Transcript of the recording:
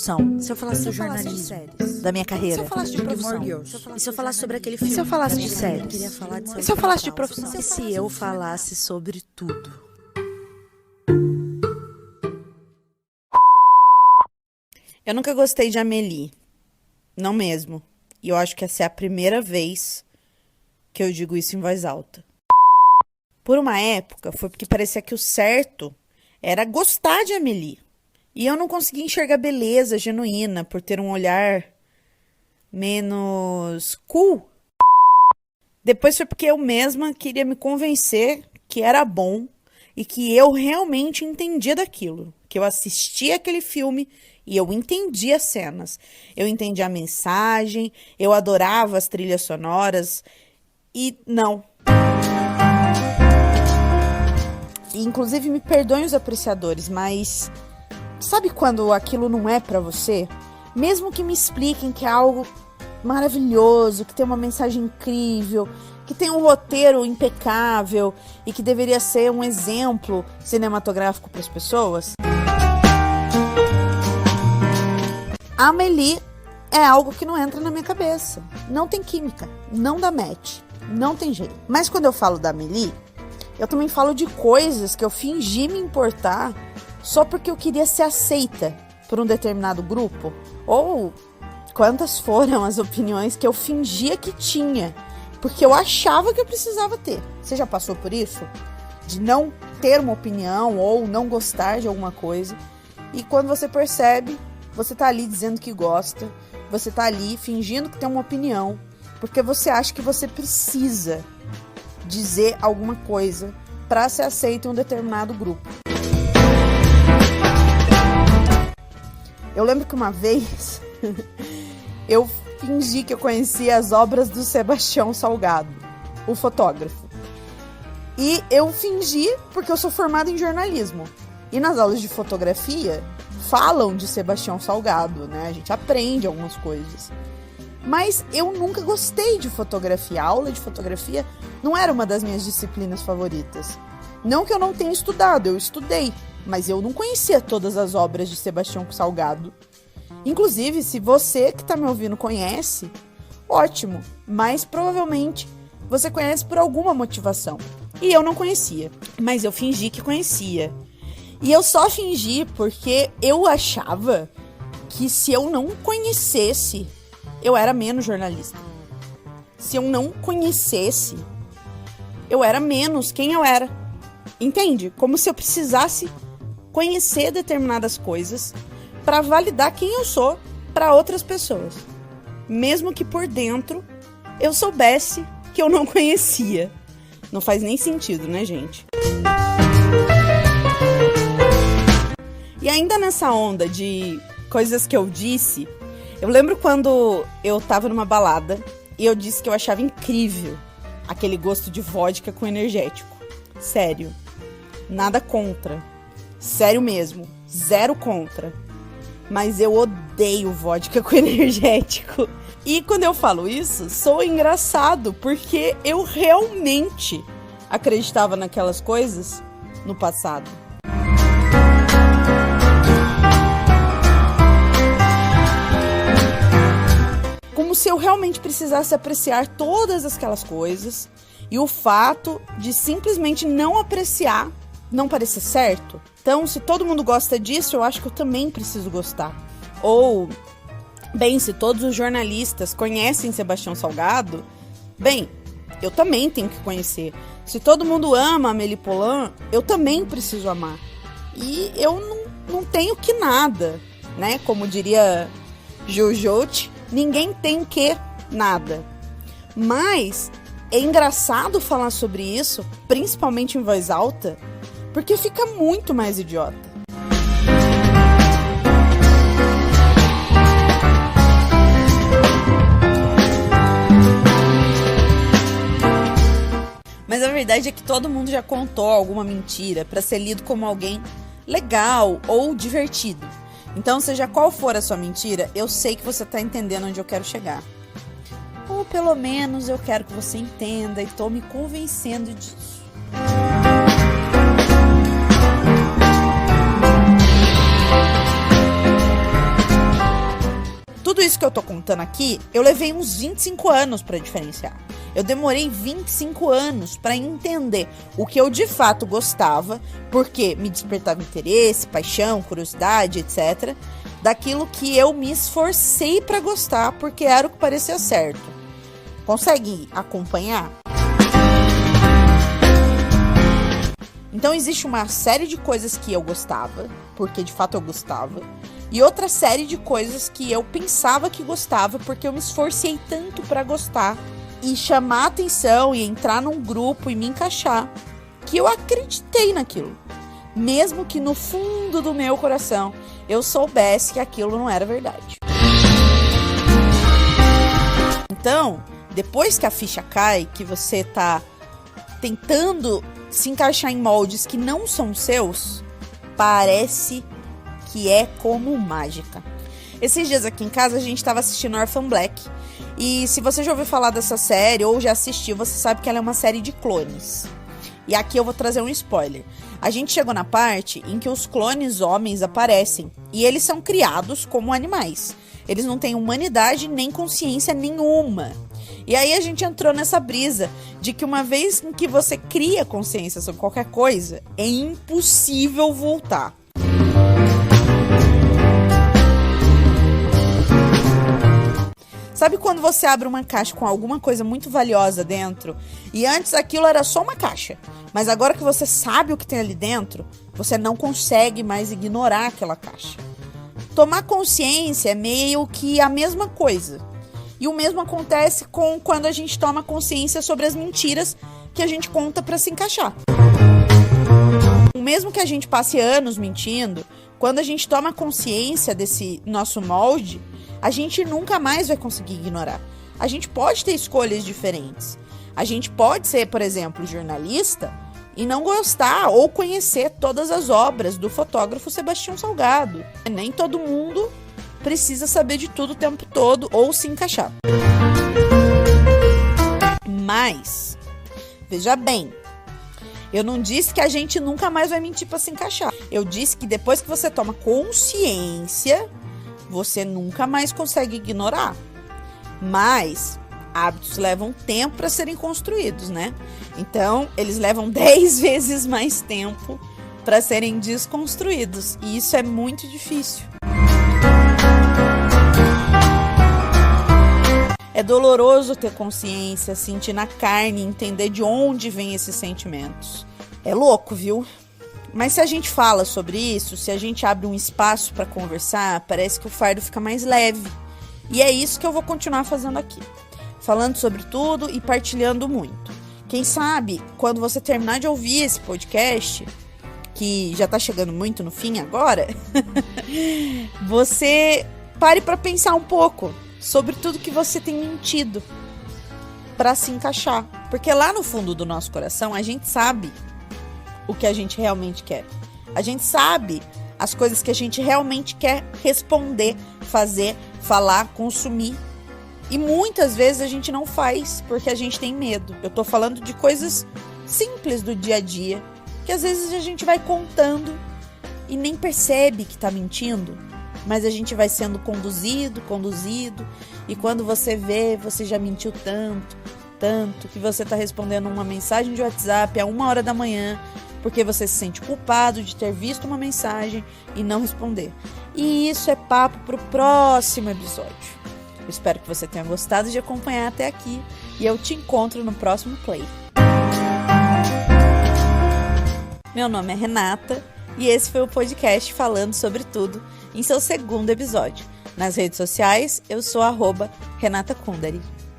profissão? Se eu falasse do jornalismo, da minha carreira? Se eu falasse de profissão? E se eu falasse sobre aquele filme? Se eu falasse de séries? E se eu falasse de profissão? E se eu falasse sobre tudo? Eu nunca gostei de Amélie. Não mesmo. E eu acho que essa é a primeira vez que eu digo isso em voz alta. Por uma época, foi porque parecia que o certo era gostar de Amélie. E eu não conseguia enxergar beleza genuína por ter um olhar menos cool. Depois foi porque eu mesma queria me convencer que era bom e que eu realmente entendia daquilo. Que eu assistia aquele filme e eu entendia as cenas. Eu entendia a mensagem, eu adorava as trilhas sonoras e não. E, inclusive, me perdoem os apreciadores, mas sabe quando aquilo não é pra você? Mesmo que me expliquem que é algo maravilhoso, que tem uma mensagem incrível, que tem um roteiro impecável e que deveria ser um exemplo cinematográfico para as pessoas. A Amélie é algo que não entra na minha cabeça. Não tem química, não dá match, não tem jeito. Mas quando eu falo da Amélie, eu também falo de coisas que eu fingi me importar só porque eu queria ser aceita por um determinado grupo. Ou quantas foram as opiniões que eu fingia que tinha, porque eu achava que eu precisava ter. Você já passou por isso? De não ter uma opinião ou não gostar de alguma coisa. E quando você percebe, você tá ali dizendo que gosta, você tá ali fingindo que tem uma opinião, porque você acha que você precisa dizer alguma coisa para ser aceito em um determinado grupo. Eu lembro que uma vez eu fingi que eu conhecia as obras do Sebastião Salgado, o fotógrafo. E eu fingi porque eu sou formada em jornalismo. E nas aulas de fotografia falam de Sebastião Salgado, né? A gente aprende algumas coisas. Mas eu nunca gostei de fotografia. A aula de fotografia não era uma das minhas disciplinas favoritas. Não que eu não tenha estudado, eu estudei. Mas eu não conhecia todas as obras de Sebastião Salgado. Inclusive, se você que está me ouvindo conhece, ótimo. Mas provavelmente você conhece por alguma motivação. E eu não conhecia. Mas eu fingi que conhecia. E eu só fingi porque eu achava que se eu não conhecesse, eu era menos jornalista. Se eu não conhecesse, eu era menos quem eu era. Entende? Como se eu precisasse conhecer determinadas coisas para validar quem eu sou para outras pessoas. Mesmo que por dentro eu soubesse que eu não conhecia. Não faz nem sentido, né, gente? E ainda nessa onda de coisas que eu disse, eu lembro quando eu tava numa balada e eu disse que eu achava incrível aquele gosto de vodka com energético. Sério. Nada contra. Sério mesmo. Zero contra. Mas eu odeio vodka com energético. E quando eu falo isso, sou engraçado, porque eu realmente acreditava naquelas coisas no passado. Como se eu realmente precisasse apreciar todas aquelas coisas e o fato de simplesmente não apreciar não parecer certo. Então, se todo mundo gosta disso, eu acho que eu também preciso gostar. Ou, bem, se todos os jornalistas conhecem Sebastião Salgado, bem, eu também tenho que conhecer. Se todo mundo ama Amélie Poulain, eu também preciso amar. E eu não tenho que nada, né? Como diria Jojote, ninguém tem que nada. Mas é engraçado falar sobre isso, principalmente em voz alta, porque fica muito mais idiota. Mas a verdade é que todo mundo já contou alguma mentira para ser lido como alguém legal ou divertido. Então, seja qual for a sua mentira, eu sei que você tá entendendo onde eu quero chegar. Ou pelo menos eu quero que você entenda e tô me convencendo disso. tudo isso que eu tô contando aqui, eu levei uns 25 anos pra diferenciar. Eu demorei 25 anos pra entender o que eu de fato gostava, porque me despertava interesse, paixão, curiosidade, etc., daquilo que eu me esforcei pra gostar, porque era o que parecia certo. Consegue acompanhar? Então existe uma série de coisas que eu gostava, porque de fato eu gostava, e outra série de coisas que eu pensava que gostava, porque eu me esforcei tanto pra gostar e chamar atenção e entrar num grupo e me encaixar, que eu acreditei naquilo, mesmo que no fundo do meu coração eu soubesse que aquilo não era verdade. Então, depois que a ficha cai, que você tá tentando se encaixar em moldes que não são seus, parece que é como mágica. Esses dias aqui em casa a gente estava assistindo Orphan Black, e se você já ouviu falar dessa série ou já assistiu, você sabe que ela é uma série de clones. E aqui eu vou trazer um spoiler. A gente chegou na parte em que os clones homens aparecem, e eles são criados como animais. Eles não têm humanidade nem consciência nenhuma. E aí a gente entrou nessa brisa de que uma vez que você cria consciência sobre qualquer coisa, é impossível voltar. Sabe quando você abre uma caixa com alguma coisa muito valiosa dentro, e antes aquilo era só uma caixa, mas agora que você sabe o que tem ali dentro, você não consegue mais ignorar aquela caixa. Tomar consciência é meio que a mesma coisa. E o mesmo acontece com quando a gente toma consciência sobre as mentiras que a gente conta para se encaixar. Mesmo que a gente passe anos mentindo, quando a gente toma consciência desse nosso molde, a gente nunca mais vai conseguir ignorar. A gente pode ter escolhas diferentes. A gente pode ser, por exemplo, jornalista e não gostar ou conhecer todas as obras do fotógrafo Sebastião Salgado. Nem todo mundo precisa saber de tudo o tempo todo ou se encaixar. Mas, veja bem, eu não disse que a gente nunca mais vai mentir para se encaixar. Eu disse que depois que você toma consciência, você nunca mais consegue ignorar. Mas hábitos levam tempo para serem construídos, né? Então, eles levam 10 vezes mais tempo para serem desconstruídos. E isso é muito difícil. É doloroso ter consciência, sentir na carne, entender de onde vêm esses sentimentos. É louco, viu? Mas se a gente fala sobre isso, se a gente abre um espaço para conversar, parece que o fardo fica mais leve. E é isso que eu vou continuar fazendo aqui. Falando sobre tudo e partilhando muito. Quem sabe, quando você terminar de ouvir esse podcast, que já tá chegando muito no fim agora, você pare para pensar um pouco sobre tudo que você tem mentido para se encaixar. Porque lá no fundo do nosso coração, a gente sabe o que a gente realmente quer. A gente sabe as coisas que a gente realmente quer responder, fazer, falar, consumir. E muitas vezes a gente não faz porque a gente tem medo. Eu tô falando de coisas simples do dia a dia, que às vezes a gente vai contando e nem percebe que tá mentindo, mas a gente vai sendo conduzido, e quando você vê, você já mentiu tanto, que você tá respondendo uma mensagem de WhatsApp a 1h da manhã, porque você se sente culpado de ter visto uma mensagem e não responder. E isso é papo pro próximo episódio. Eu espero que você tenha gostado de acompanhar até aqui, e eu te encontro no próximo Play. Meu nome é Renata, e esse foi o podcast Falando Sobre Tudo, em seu segundo episódio. Nas redes sociais, eu sou @Renata Kundari.